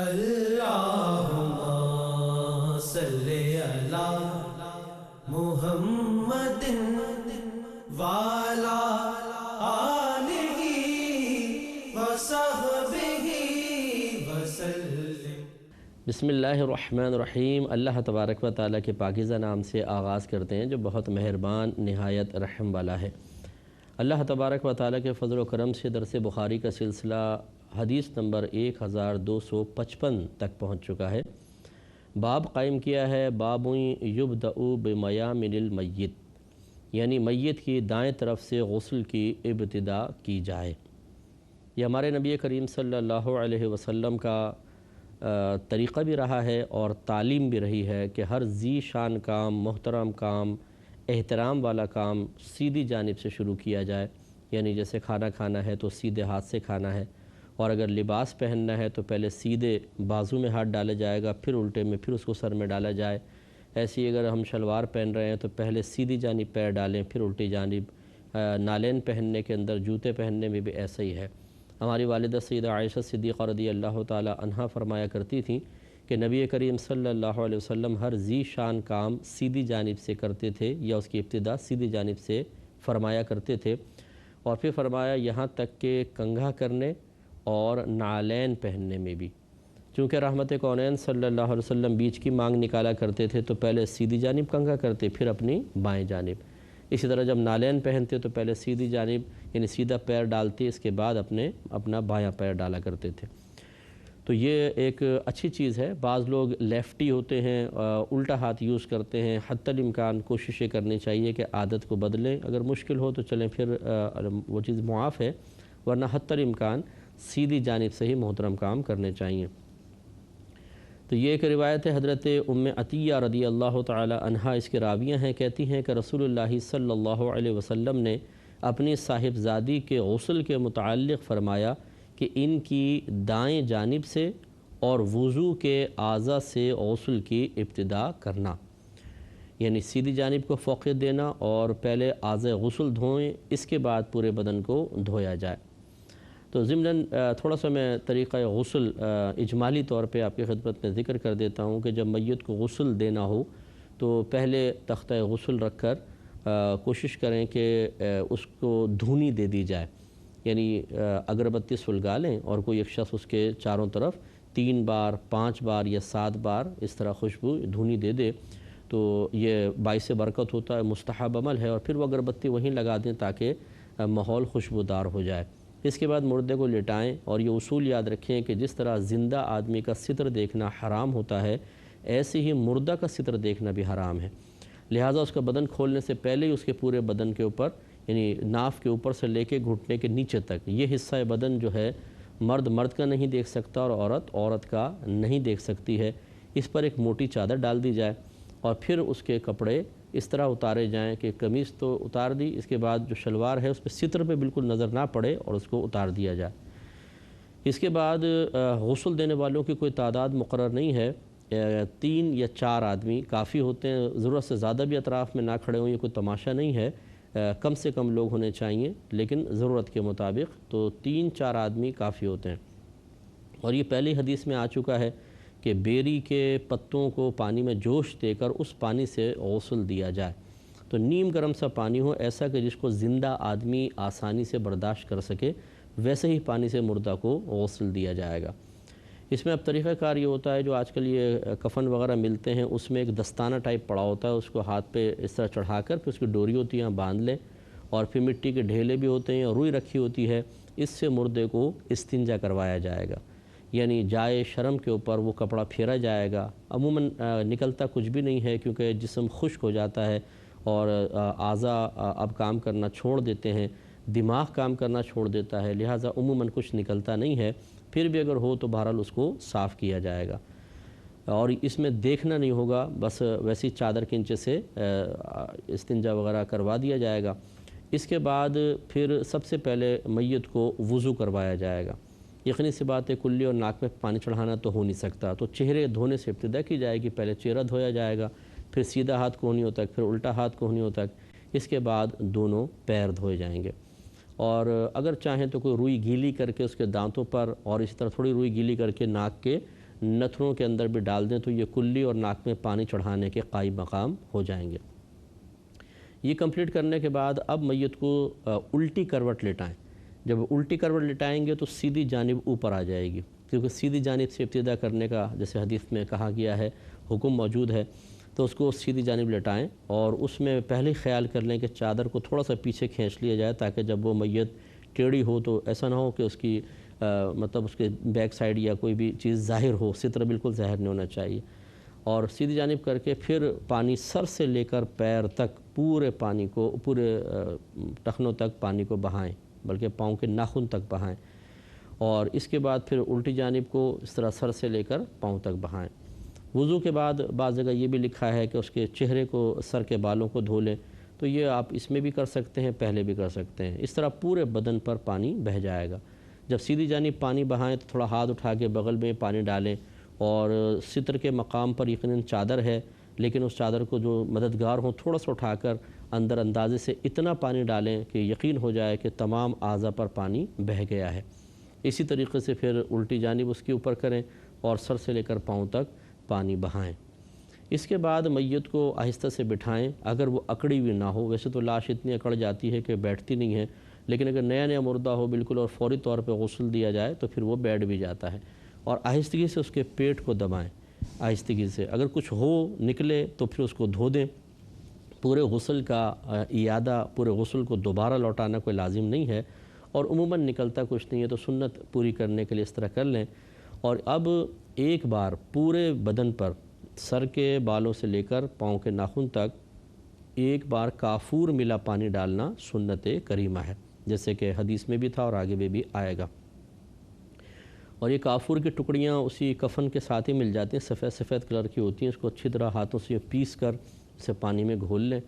اللہم صلی علی محمد وعلی آلہ وصحبہ وسلم۔ بسم اللہ الرحمن الرحیم۔ اللہ تبارک و تعالیٰ کے پاکیزہ نام سے آغاز کرتے ہیں جو بہت مہربان نہایت رحم والا ہے۔ اللہ تبارک و تعالیٰ کے فضل و کرم سے درس بخاری کا سلسلہ حدیث نمبر 1255 تک پہنچ چکا ہے۔ باب قائم کیا ہے باب یبدأ بمیامن المیت، یعنی میت کی دائیں طرف سے غسل کی ابتدا کی جائے۔ یہ ہمارے نبی کریم صلی اللہ علیہ وسلم کا طریقہ بھی رہا ہے اور تعلیم بھی رہی ہے کہ ہر ذی شان کام، محترم کام، احترام والا کام سیدھی جانب سے شروع کیا جائے، یعنی جیسے کھانا کھانا ہے تو سیدھے ہاتھ سے کھانا ہے، اور اگر لباس پہننا ہے تو پہلے سیدھے بازو میں ہاتھ ڈالا جائے گا، پھر الٹے میں، پھر اس کو سر میں ڈالا جائے۔ ایسی اگر ہم شلوار پہن رہے ہیں تو پہلے سیدھی جانب پیر ڈالیں، پھر الٹی جانب۔ نالین پہننے کے اندر، جوتے پہننے میں بھی ایسا ہی ہے۔ ہماری والدہ سیدہ عائشہ صدیقہ رضی اللہ تعالی عنہا فرمایا کرتی تھیں کہ نبی کریم صلی اللہ علیہ وسلم ہر ذی شان کام سیدھی جانب سے کرتے تھے، یا اس کی ابتدا سیدھی جانب سے فرمایا کرتے تھے، اور پھر فرمایا یہاں تک کہ کنگھا کرنے اور نالین پہننے میں بھی۔ چونکہ رحمت کونین صلی اللہ علیہ وسلم بیچ کی مانگ نکالا کرتے تھے تو پہلے سیدھی جانب کنگھا کرتے، پھر اپنی بائیں جانب۔ اسی طرح جب نالین پہنتے تو پہلے سیدھی جانب یعنی سیدھا پیر ڈالتے، اس کے بعد اپنا بایاں پیر ڈالا کرتے تھے۔ تو یہ ایک اچھی چیز ہے۔ بعض لوگ لیفٹی ہوتے ہیں، الٹا ہاتھ یوز کرتے ہیں۔ حتی الامکان کوششیں کرنی چاہیے کہ عادت کو بدلیں، اگر مشکل ہو تو چلیں پھر وہ چیز معاف ہے، ورنہ حتی الامکان سیدھی جانب سے ہی محترم کام کرنے چاہیے۔ تو یہ ایک روایت ہے حضرت ام عطیہ رضی اللہ تعالی عنہا، اس کے راویہ ہیں، کہتی ہیں کہ رسول اللہ صلی اللہ علیہ وسلم نے اپنی صاحبزادی کے غسل کے متعلق فرمایا کہ ان کی دائیں جانب سے اور وضو کے اعضاء سے غسل کی ابتدا کرنا، یعنی سیدھی جانب کو فوقیت دینا اور پہلے اعضاء غسل دھوئیں، اس کے بعد پورے بدن کو دھویا جائے۔ تو ضمناً تھوڑا سا میں طریقہ غسل اجمالی طور پہ آپ کی خدمت میں ذکر کر دیتا ہوں کہ جب میت کو غسل دینا ہو تو پہلے تختہ غسل رکھ کر کوشش کریں کہ اس کو دھونی دے دی جائے، یعنی اگربتی سلگا لیں اور کوئی ایک شخص اس کے چاروں طرف 3 بار، 5 بار یا 7 بار اس طرح خوشبو دھونی دے دے تو یہ باعث برکت ہوتا ہے، مستحب عمل ہے، اور پھر وہ اگربتی وہیں لگا دیں تاکہ ماحول خوشبودار ہو جائے۔ اس کے بعد مردے کو لٹائیں، اور یہ اصول یاد رکھیں کہ جس طرح زندہ آدمی کا ستر دیکھنا حرام ہوتا ہے، ایسے ہی مردہ کا ستر دیکھنا بھی حرام ہے۔ لہٰذا اس کا بدن کھولنے سے پہلے ہی اس کے پورے بدن کے اوپر، یعنی ناف کے اوپر سے لے کے گھٹنے کے نیچے تک، یہ حصہ بدن جو ہے مرد کا نہیں دیکھ سکتا اور عورت کا نہیں دیکھ سکتی ہے، اس پر ایک موٹی چادر ڈال دی جائے، اور پھر اس کے کپڑے اس طرح اتارے جائیں کہ قمیص تو اتار دی، اس کے بعد جو شلوار ہے اس پہ ستر پہ بالکل نظر نہ پڑے اور اس کو اتار دیا جائے۔ اس کے بعد غسل دینے والوں کی کوئی تعداد مقرر نہیں ہے، 3 یا 4 آدمی کافی ہوتے ہیں، ضرورت سے زیادہ بھی اطراف میں نہ کھڑے ہوں، یہ کوئی تماشا نہیں ہے، کم سے کم لوگ ہونے چاہیے، لیکن ضرورت کے مطابق تو 3-4 آدمی کافی ہوتے ہیں۔ اور یہ پہلی حدیث میں آ چکا ہے کہ بیری کے پتوں کو پانی میں جوش دے کر اس پانی سے غسل دیا جائے، تو نیم گرم سا پانی ہو، ایسا کہ جس کو زندہ آدمی آسانی سے برداشت کر سکے، ویسے ہی پانی سے مردہ کو غسل دیا جائے گا۔ اس میں اب طریقہ کار یہ ہوتا ہے، جو آج کل یہ کفن وغیرہ ملتے ہیں اس میں ایک دستانہ ٹائپ پڑا ہوتا ہے، اس کو ہاتھ پہ اس طرح چڑھا کر پھر اس کی ڈوری ہوتی ہے باندھ لیں، اور پھر مٹی کے ڈھیلے بھی ہوتے ہیں اور روئی رکھی ہوتی ہے، اس سے مردے کو استنجا کروایا جائے گا، یعنی جائے شرم کے اوپر وہ کپڑا پھیرا جائے گا۔ عموماً نکلتا کچھ بھی نہیں ہے کیونکہ جسم خشک ہو جاتا ہے اور اعضاء اب کام کرنا چھوڑ دیتے ہیں، دماغ کام کرنا چھوڑ دیتا ہے، لہٰذا عموماً کچھ نکلتا نہیں ہے، پھر بھی اگر ہو تو بہرحال اس کو صاف کیا جائے گا، اور اس میں دیکھنا نہیں ہوگا، بس ویسی چادر کے نیچے سے استنجا وغیرہ کروا دیا جائے گا۔ اس کے بعد پھر سب سے پہلے میت کو وضو کروایا جائے گا۔ یقینی سی بات ہے کلی اور ناک میں پانی چڑھانا تو ہو نہیں سکتا، تو چہرے دھونے سے ابتدا کی جائے گی، پہلے چہرہ دھویا جائے گا، پھر سیدھا ہاتھ کوہنیوں تک، پھر الٹا ہاتھ کوہنیوں تک، اس کے بعد دونوں پیر دھوئے جائیں گے۔ اور اگر چاہیں تو کوئی روئی گیلی کر کے اس کے دانتوں پر، اور اسی طرح تھوڑی روئی گیلی کر کے ناک کے نتھنوں کے اندر بھی ڈال دیں تو یہ کلی اور ناک میں پانی چڑھانے کے قائم مقام ہو جائیں گے۔ یہ کمپلیٹ کرنے کے بعد اب میت کو الٹی کروٹ لٹائیں۔ جب الٹی کروٹ لٹائیں گے تو سیدھی جانب اوپر آ جائے گی، کیونکہ سیدھی جانب سے ابتدا کرنے کا جیسے حدیث میں کہا گیا ہے، حکم موجود ہے، تو اس کو سیدھی جانب لٹائیں اور اس میں پہلے خیال کر لیں کہ چادر کو تھوڑا سا پیچھے کھینچ لیا جائے تاکہ جب وہ میت ٹیڑھی ہو تو ایسا نہ ہو کہ اس کی مطلب اس کے بیک سائڈ یا کوئی بھی چیز ظاہر ہو، ستر بالکل ظاہر نہیں ہونا چاہیے، اور سیدھی جانب کر کے پھر پانی سر سے لے کر پیر تک پورے پانی کو، پورے ٹخنوں تک پانی کو بہائیں، بلکہ پاؤں کے ناخن تک بہائیں، اور اس کے بعد پھر الٹی جانب کو اس طرح سر سے لے کر پاؤں تک بہائیں۔ وضو کے بعد بعض جگہ یہ بھی لکھا ہے کہ اس کے چہرے کو، سر کے بالوں کو دھو لیں، تو یہ آپ اس میں بھی کر سکتے ہیں، پہلے بھی کر سکتے ہیں۔ اس طرح پورے بدن پر پانی بہہ جائے گا۔ جب سیدھی جانب پانی بہائیں تو تھوڑا ہاتھ اٹھا کے بغل میں پانی ڈالیں، اور ستر کے مقام پر یقیناً چادر ہے، لیکن اس چادر کو جو مددگار ہوں تھوڑا سا اٹھا کر اندر اندازے سے اتنا پانی ڈالیں کہ یقین ہو جائے کہ تمام اعضاء پر پانی بہہ گیا ہے۔ اسی طریقے سے پھر الٹی جانب اس کے اوپر کریں اور سر سے لے کر پاؤں تک پانی بہائیں۔ اس کے بعد میت کو آہستہ سے بٹھائیں، اگر وہ اکڑی ہوئی نہ ہو۔ ویسے تو لاش اتنی اکڑ جاتی ہے کہ بیٹھتی نہیں ہے، لیکن اگر نیا نیا مردہ ہو بالکل اور فوری طور پہ غسل دیا جائے تو پھر وہ بیٹھ بھی جاتا ہے، اور آہستگی سے اس کے پیٹ کو دبائیں، آہستگی سے۔ اگر کچھ ہو نکلے تو پھر اس کو دھو دیں۔ پورے غسل کا اعادہ، پورے غسل کو دوبارہ لوٹانا کوئی لازم نہیں ہے، اور عموماً نکلتا کچھ نہیں ہے، تو سنت پوری کرنے کے لیے اس طرح کر لیں۔ اور اب ایک بار پورے بدن پر، سر کے بالوں سے لے کر پاؤں کے ناخن تک ایک بار کافور ملا پانی ڈالنا سنت کریمہ ہے، جیسے کہ حدیث میں بھی تھا اور آگے بھی آئے گا۔ اور یہ کافور کی ٹکڑیاں اسی کفن کے ساتھ ہی مل جاتی ہیں، سفید سفید کلر کی ہوتی ہیں، اس کو اچھی طرح ہاتھوں سے پیس کر اسے پانی میں گھول لیں۔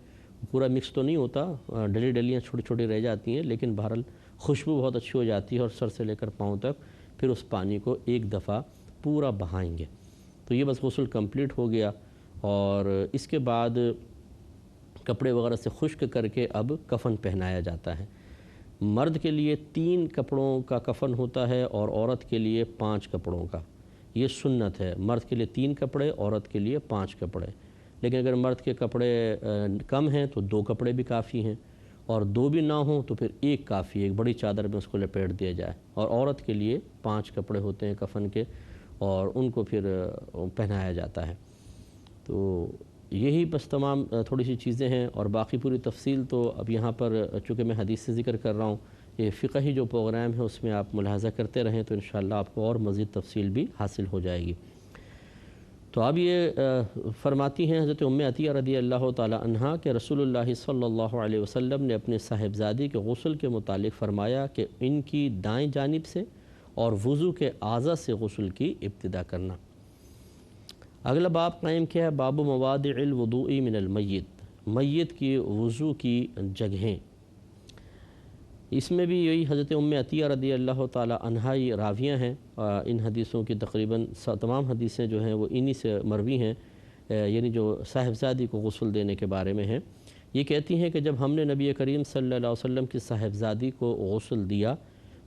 پورا مکس تو نہیں ہوتا، ڈلی ڈلیاں چھوٹی چھوٹی رہ جاتی ہیں، لیکن بہرحال خوشبو بہت اچھی ہو جاتی ہے، اور سر سے لے کر پاؤں تک پھر اس پانی کو ایک دفعہ پورا بہائیں گے۔ تو یہ بس غسل کمپلیٹ ہو گیا، اور اس کے بعد کپڑے وغیرہ سے خشک کر کے اب کفن پہنایا جاتا ہے۔ مرد کے لیے 3 کپڑوں کا کفن ہوتا ہے اور عورت کے لیے 5 کپڑوں کا، یہ سنت ہے۔ مرد کے لیے 3 کپڑے، عورت کے لیے 5 کپڑے، لیکن اگر مرد کے کپڑے کم ہیں تو 2 کپڑے بھی کافی ہیں، اور 2 بھی نہ ہوں تو پھر 1 کافی ہے، ایک بڑی چادر میں اس کو لپیٹ دیا جائے۔ اور عورت کے لیے 5 کپڑے ہوتے ہیں کفن کے، اور ان کو پھر پہنایا جاتا ہے۔ تو یہی بس تمام تھوڑی سی چیزیں ہیں، اور باقی پوری تفصیل تو اب یہاں پر چونکہ میں حدیث سے ذکر کر رہا ہوں، یہ فقہی جو پروگرام ہے اس میں آپ ملاحظہ کرتے رہیں تو انشاءاللہ آپ کو اور مزید تفصیل بھی حاصل ہو جائے گی۔ تو اب یہ فرماتی ہیں حضرت ام عطیہ رضی اللہ تعالی عنہا کہ رسول اللہ صلی اللہ علیہ وسلم نے اپنے صاحبزادی کے غسل کے متعلق فرمایا کہ ان کی دائیں جانب سے اور وضو کے اعضاء سے غسل کی ابتدا کرنا۔ اگلا باب قائم کیا ہے، باب موادع الوضوء من المیت، میت کی وضو کی جگہیں۔ اس میں بھی یہی حضرت ام عطیہ رضی اللہ تعالی عنہا یہ راویہ ہیں، ان حدیثوں کی تقریباً تمام حدیثیں جو ہیں وہ انہی سے مروی ہیں، یعنی جو صاحبزادی کو غسل دینے کے بارے میں ہیں۔ یہ کہتی ہیں کہ جب ہم نے نبی کریم صلی اللہ علیہ وسلم کی صاحبزادی کو غسل دیا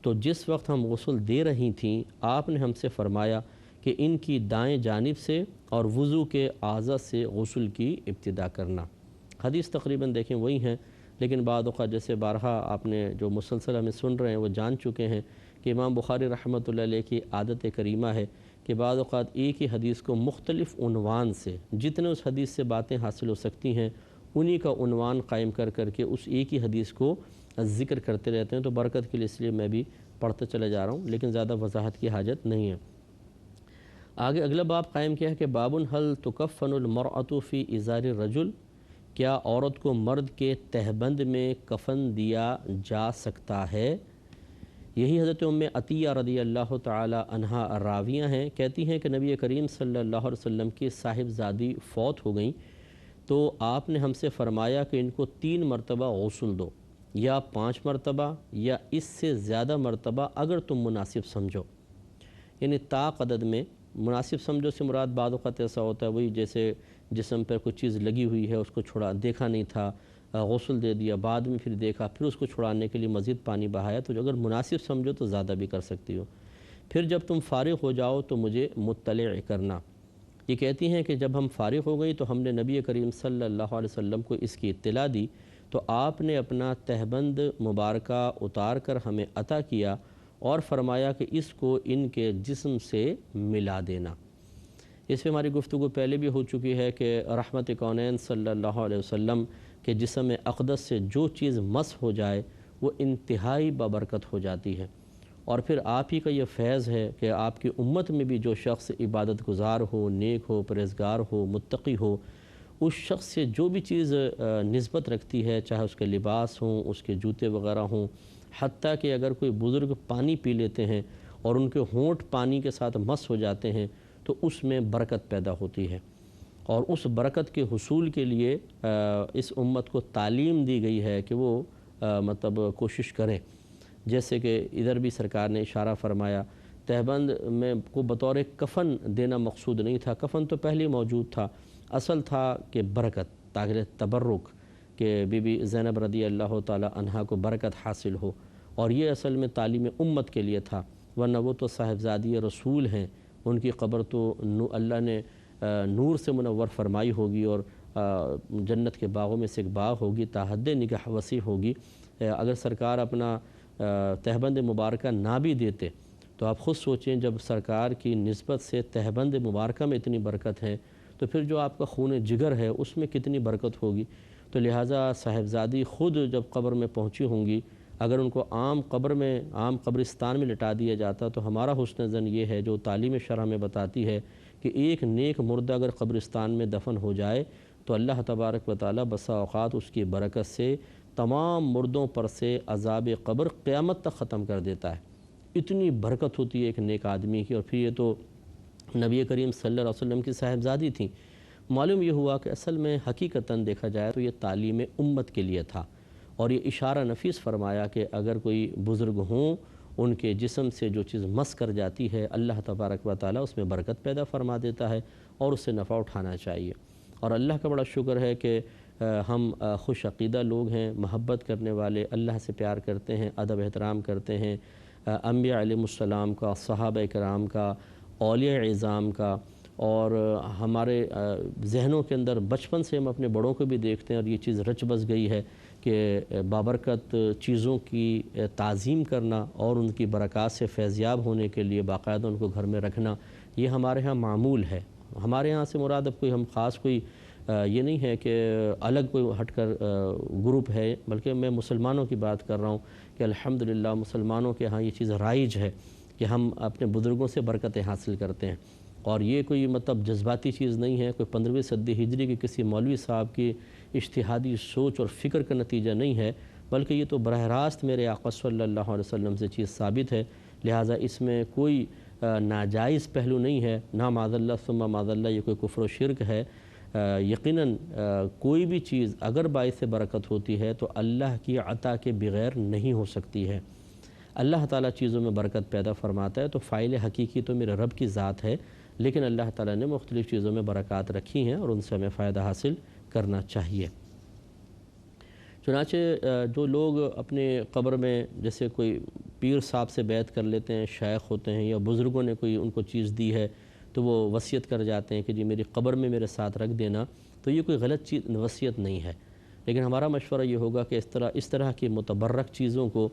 تو جس وقت ہم غسل دے رہی تھیں آپ نے ہم سے فرمایا کہ ان کی دائیں جانب سے اور وضو کے اعضاء سے غسل کی ابتدا کرنا۔ حدیث تقریباً دیکھیں وہی ہیں، لیکن بعض اوقات جیسے بارہا آپ نے جو مسلسل ہمیں سن رہے ہیں وہ جان چکے ہیں کہ امام بخاری رحمۃ اللہ علیہ کی عادت کریمہ ہے کہ بعض اوقات ایک ہی حدیث کو مختلف عنوان سے، جتنے اس حدیث سے باتیں حاصل ہو سکتی ہیں انہی کا عنوان قائم کر کر کے اس ایک ہی حدیث کو ذکر کرتے رہتے ہیں۔ تو برکت کے لیے اس لیے میں بھی پڑھتے چلا جا رہا ہوں، لیکن زیادہ وضاحت کی حاجت نہیں ہے۔ آگے اگلا باب قائم کیا ہے کہ باب هل تکفن المرأة فی ازار الرجل، کیا عورت کو مرد کے تہبند میں کفن دیا جا سکتا ہے؟ یہی حضرت ام عطیہ رضی اللہ تعالی عنہا راویہ ہیں، کہتی ہیں کہ نبی کریم صلی اللہ علیہ وسلم کی صاحبزادی فوت ہو گئیں تو آپ نے ہم سے فرمایا کہ ان کو 3 مرتبہ غسل دو، یا 5 مرتبہ یا اس سے زیادہ مرتبہ اگر تم مناسب سمجھو، یعنی طاق عدد میں۔ مناسب سمجھو سے مراد بعض اوقات ایسا ہوتا ہے وہی جیسے جسم پر کوئی چیز لگی ہوئی ہے، اس کو چھڑا دیکھا نہیں تھا، غسل دے دیا، بعد میں پھر دیکھا، پھر اس کو چھڑانے کے لیے مزید پانی بہایا، تو اگر مناسب سمجھو تو زیادہ بھی کر سکتی ہو۔ پھر جب تم فارغ ہو جاؤ تو مجھے مطلع کرنا۔ یہ کہتی ہیں کہ جب ہم فارغ ہو گئی تو ہم نے نبی کریم صلی اللہ علیہ وسلم کو اس کی اطلاع دی، تو آپ نے اپنا تہبند مبارکہ اتار کر ہمیں عطا کیا اور فرمایا کہ اس کو ان کے جسم سے ملا دینا۔ اس پہ ہماری گفتگو پہلے بھی ہو چکی ہے کہ رحمت کونین صلی اللہ علیہ وسلم کے جسم اقدس سے جو چیز مس ہو جائے وہ انتہائی بابرکت ہو جاتی ہے، اور پھر آپ ہی کا یہ فیض ہے کہ آپ کی امت میں بھی جو شخص عبادت گزار ہو، نیک ہو، پرہیزگار ہو، متقی ہو، اس شخص سے جو بھی چیز نسبت رکھتی ہے، چاہے اس کے لباس ہوں، اس کے جوتے وغیرہ ہوں، حتیٰ کہ اگر کوئی بزرگ پانی پی لیتے ہیں اور ان کے ہونٹ پانی کے ساتھ مس ہو جاتے ہیں تو اس میں برکت پیدا ہوتی ہے، اور اس برکت کے حصول کے لیے اس امت کو تعلیم دی گئی ہے کہ وہ مطلب کوشش کریں۔ جیسے کہ ادھر بھی سرکار نے اشارہ فرمایا، تہبند میں کو بطور کفن دینا مقصود نہیں تھا، کفن تو پہلے موجود تھا، اصل تھا کہ برکت، تاکہ تبرک، کہ بی بی زینب رضی اللہ تعالی عنہا کو برکت حاصل ہو، اور یہ اصل میں تعلیم امت کے لیے تھا، ورنہ وہ تو صاحبزادی رسول ہیں، ان کی قبر تو اللہ نے نور سے منور فرمائی ہوگی، اور جنت کے باغوں میں سے ایک باغ ہوگی، تا حد نگاہ وسیع ہوگی۔ اگر سرکار اپنا تہبند مبارکہ نہ بھی دیتے تو آپ خود سوچیں، جب سرکار کی نسبت سے تہبند مبارکہ میں اتنی برکت ہے تو پھر جو آپ کا خون جگر ہے اس میں کتنی برکت ہوگی۔ تو لہٰذا صاحبزادی خود جب قبر میں پہنچی ہوں گی، اگر ان کو عام قبر میں، عام قبرستان میں لٹا دیا جاتا تو ہمارا حسن ظن یہ ہے، جو تعلیم شرع میں بتاتی ہے، کہ ایک نیک مردہ اگر قبرستان میں دفن ہو جائے تو اللہ تبارک و تعالی بسا اوقات اس کی برکت سے تمام مردوں پر سے عذاب قبر قیامت تک ختم کر دیتا ہے۔ اتنی برکت ہوتی ہے ایک نیک آدمی کی، اور پھر یہ تو نبی کریم صلی اللہ علیہ وسلم کی صاحبزادی تھیں۔ معلوم یہ ہوا کہ اصل میں حقیقتاً دیکھا جائے تو یہ تعلیم امت کے لیے تھا، اور یہ اشارہ نفیس فرمایا کہ اگر کوئی بزرگ ہوں، ان کے جسم سے جو چیز مس کر جاتی ہے اللہ تبارک و تعالیٰ اس میں برکت پیدا فرما دیتا ہے، اور اس سے نفع اٹھانا چاہیے۔ اور اللہ کا بڑا شکر ہے کہ ہم خوش عقیدہ لوگ ہیں، محبت کرنے والے، اللہ سے پیار کرتے ہیں، ادب احترام کرتے ہیں، انبیاء علیہ السلام کا، صحابہ کرام کا، اولیاء اعظام کا، اور ہمارے ذہنوں کے اندر بچپن سے ہم اپنے بڑوں کو بھی دیکھتے ہیں، اور یہ چیز رچ بس گئی ہے کہ بابرکت چیزوں کی تعظیم کرنا اور ان کی برکات سے فیضیاب ہونے کے لیے باقاعدہ ان کو گھر میں رکھنا، یہ ہمارے ہاں معمول ہے۔ ہمارے ہاں سے مراد اب کوئی ہم خاص کوئی یہ نہیں ہے کہ الگ کوئی ہٹ کر گروپ ہے، بلکہ میں مسلمانوں کی بات کر رہا ہوں کہ الحمدللہ مسلمانوں کے ہاں یہ چیز رائج ہے کہ ہم اپنے بزرگوں سے برکتیں حاصل کرتے ہیں، اور یہ کوئی مطلب جذباتی چیز نہیں ہے، کوئی 15ویں صدی ہجری کے کسی مولوی صاحب کی اجتہادی سوچ اور فکر کا نتیجہ نہیں ہے، بلکہ یہ تو براہ راست میرے آقا صلی اللہ علیہ وسلم سے چیز ثابت ہے، لہٰذا اس میں کوئی ناجائز پہلو نہیں ہے، نہ معاذ اللہ ثم معاذ اللہ یہ کوئی کفر و شرک ہے۔ یقیناً کوئی بھی چیز اگر باعث برکت ہوتی ہے تو اللہ کی عطا کے بغیر نہیں ہو سکتی ہے۔ اللہ تعالیٰ چیزوں میں برکت پیدا فرماتا ہے تو فاعل حقیقی تو میرے رب کی ذات ہے، لیکن اللہ تعالیٰ نے مختلف چیزوں میں برکات رکھی ہیں اور ان سے ہمیں فائدہ حاصل کرنا چاہیے۔ چنانچہ جو لوگ اپنے قبر میں جیسے کوئی پیر صاحب سے بیعت کر لیتے ہیں، شیخ ہوتے ہیں، یا بزرگوں نے کوئی ان کو چیز دی ہے تو وہ وصیت کر جاتے ہیں کہ جی میری قبر میں میرے ساتھ رکھ دینا، تو یہ کوئی غلط چیز وصیت نہیں ہے، لیکن ہمارا مشورہ یہ ہوگا کہ اس طرح کی متبرک چیزوں کو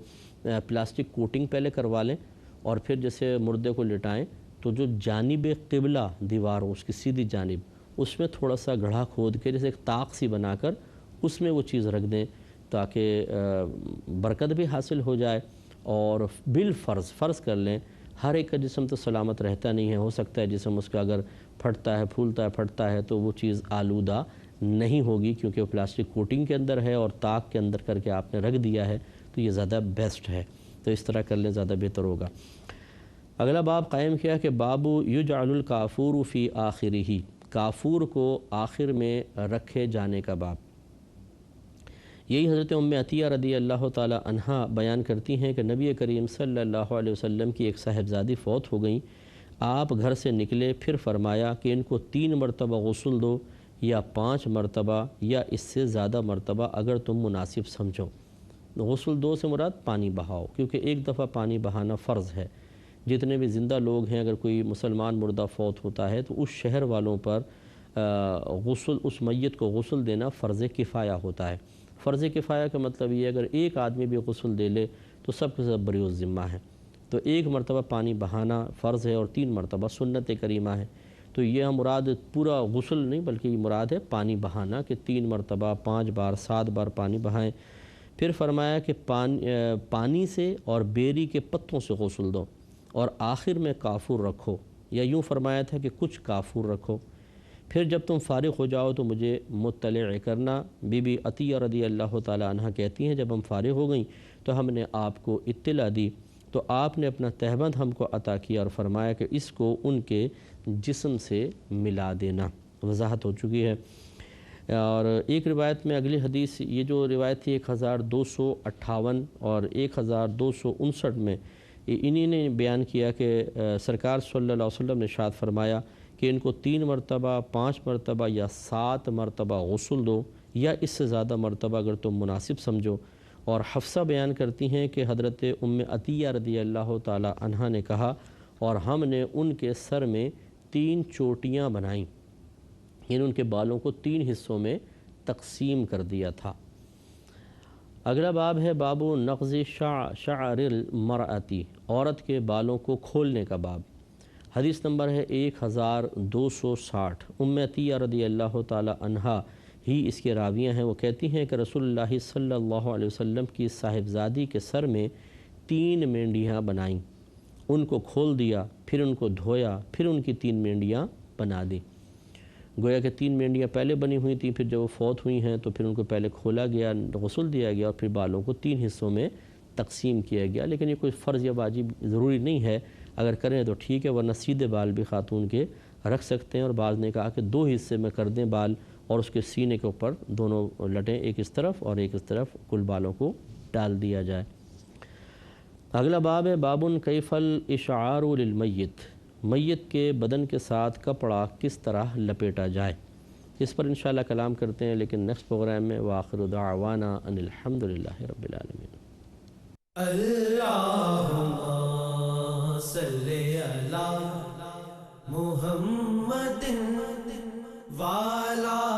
پلاسٹک کوٹنگ پہلے کروا لیں، اور پھر جیسے مردے کو لٹائیں تو جو جانب قبلہ دیوار ہو اس کی سیدھی جانب، اس میں تھوڑا سا گڑھا کھود کے جیسے ایک طاق سی بنا کر اس میں وہ چیز رکھ دیں، تاکہ برکت بھی حاصل ہو جائے، اور فرض کر لیں ہر ایک کا جسم تو سلامت رہتا نہیں ہے، ہو سکتا ہے جسم اس کا اگر پھٹتا ہے، پھولتا ہے، پھٹتا ہے تو وہ چیز آلودہ نہیں ہوگی، کیونکہ وہ پلاسٹک کوٹنگ کے اندر ہے اور طاق کے اندر کر کے آپ نے رکھ دیا ہے، تو یہ زیادہ بیسٹ ہے، تو اس طرح کر لیں زیادہ بہتر ہوگا۔ اگلا باب قائم کیا کہ باب یجعل الکافور فی آخرہ، کافور کو آخر میں رکھے جانے کا باب۔ یہی حضرت ام عطیہ رضی اللہ تعالی عنہا بیان کرتی ہیں کہ نبی کریم صلی اللہ علیہ وسلم کی ایک صاحبزادی فوت ہو گئیں، آپ گھر سے نکلے، پھر فرمایا کہ ان کو 3 مرتبہ غسل دو، یا 5 مرتبہ، یا اس سے زیادہ مرتبہ اگر تم مناسب سمجھو۔ غسل دو سے مراد پانی بہاؤ، کیونکہ ایک دفعہ پانی بہانا فرض ہے، جتنے بھی زندہ لوگ ہیں اگر کوئی مسلمان مردہ فوت ہوتا ہے تو اس شہر والوں پر غسل، اس میت کو غسل دینا فرض کفایہ ہوتا ہے۔ فرض کفایہ کا مطلب یہ ہے اگر ایک آدمی بھی غسل دے لے تو سب کے سب بری الذمہ ہے، تو ایک مرتبہ پانی بہانا فرض ہے اور 3 مرتبہ سنت کریمہ ہے۔ تو یہ مراد پورا غسل نہیں بلکہ یہ مراد ہے پانی بہانا، کہ 3 مرتبہ 5 بار 7 بار پانی بہائیں۔ پھر فرمایا کہ پانی سے اور بیری کے پتوں سے غسل دو، اور آخر میں کافور رکھو، یا یوں فرمایا تھا کہ کچھ کافور رکھو۔ پھر جب تم فارغ ہو جاؤ تو مجھے مطلع کرنا۔ بی بی عطیہ رضی اللہ تعالی عنہ کہتی ہیں جب ہم فارغ ہو گئیں تو ہم نے آپ کو اطلاع دی تو آپ نے اپنا تہبند ہم کو عطا کیا اور فرمایا کہ اس کو ان کے جسم سے ملا دینا۔ وضاحت ہو چکی ہے۔ اور ایک روایت میں اگلی حدیث، یہ جو روایت تھی 1258 اور 1259 میں، انہی نے بیان کیا کہ سرکار صلی اللہ علیہ وسلم نے ارشاد فرمایا کہ ان کو 3 مرتبہ 5 مرتبہ یا 7 مرتبہ غسل دو، یا اس سے زیادہ مرتبہ اگر تم مناسب سمجھو۔ اور حفصہ بیان کرتی ہیں کہ حضرت ام عطیہ رضی اللہ تعالی عنہ نے کہا اور ہم نے ان کے سر میں 3 چوٹیاں بنائیں، یعنی ان کے بالوں کو 3 حصوں میں تقسیم کر دیا تھا۔ اگلا باب ہے باب نقض شعر المرأتی، عورت کے بالوں کو کھولنے کا باب۔ حدیث نمبر ہے 1260۔ ام عطیہ رضی اللہ تعالی عنہا ہی اس کے راویہ ہیں۔ وہ کہتی ہیں کہ رسول اللہ صلی اللہ علیہ وسلم کی صاحبزادی کے سر میں 3 مینڈیاں بنائیں، ان کو کھول دیا، پھر ان کو دھویا، پھر ان کی 3 مینڈیاں بنا دیں۔ گویا کہ 3 مینڈیاں پہلے بنی ہوئی تھیں، پھر جب وہ فوت ہوئی ہیں تو پھر ان کو پہلے کھولا گیا، غسل دیا گیا، اور پھر بالوں کو 3 حصوں میں تقسیم کیا گیا۔ لیکن یہ کوئی فرض یا واجب ضروری نہیں ہے، اگر کریں تو ٹھیک ہے، ورنہ سیدھے بال بھی خاتون کے رکھ سکتے ہیں۔ اور بعض نے کہا کہ 2 حصے میں کر دیں بال، اور اس کے سینے کے اوپر دونوں لٹیں، ایک اس طرف اور ایک اس طرف، کل بالوں کو ڈال دیا جائے۔ اگلا باب ہے باب کیف الاشعار للمیت، میت کے بدن کے ساتھ کپڑا کس طرح لپیٹا جائے، اس پر انشاءاللہ کلام کرتے ہیں لیکن نیکسٹ پروگرام میں۔ وآخر دعوانا ان الحمدللہ رب العالمین۔ اللہم صلی علی محمد وعلی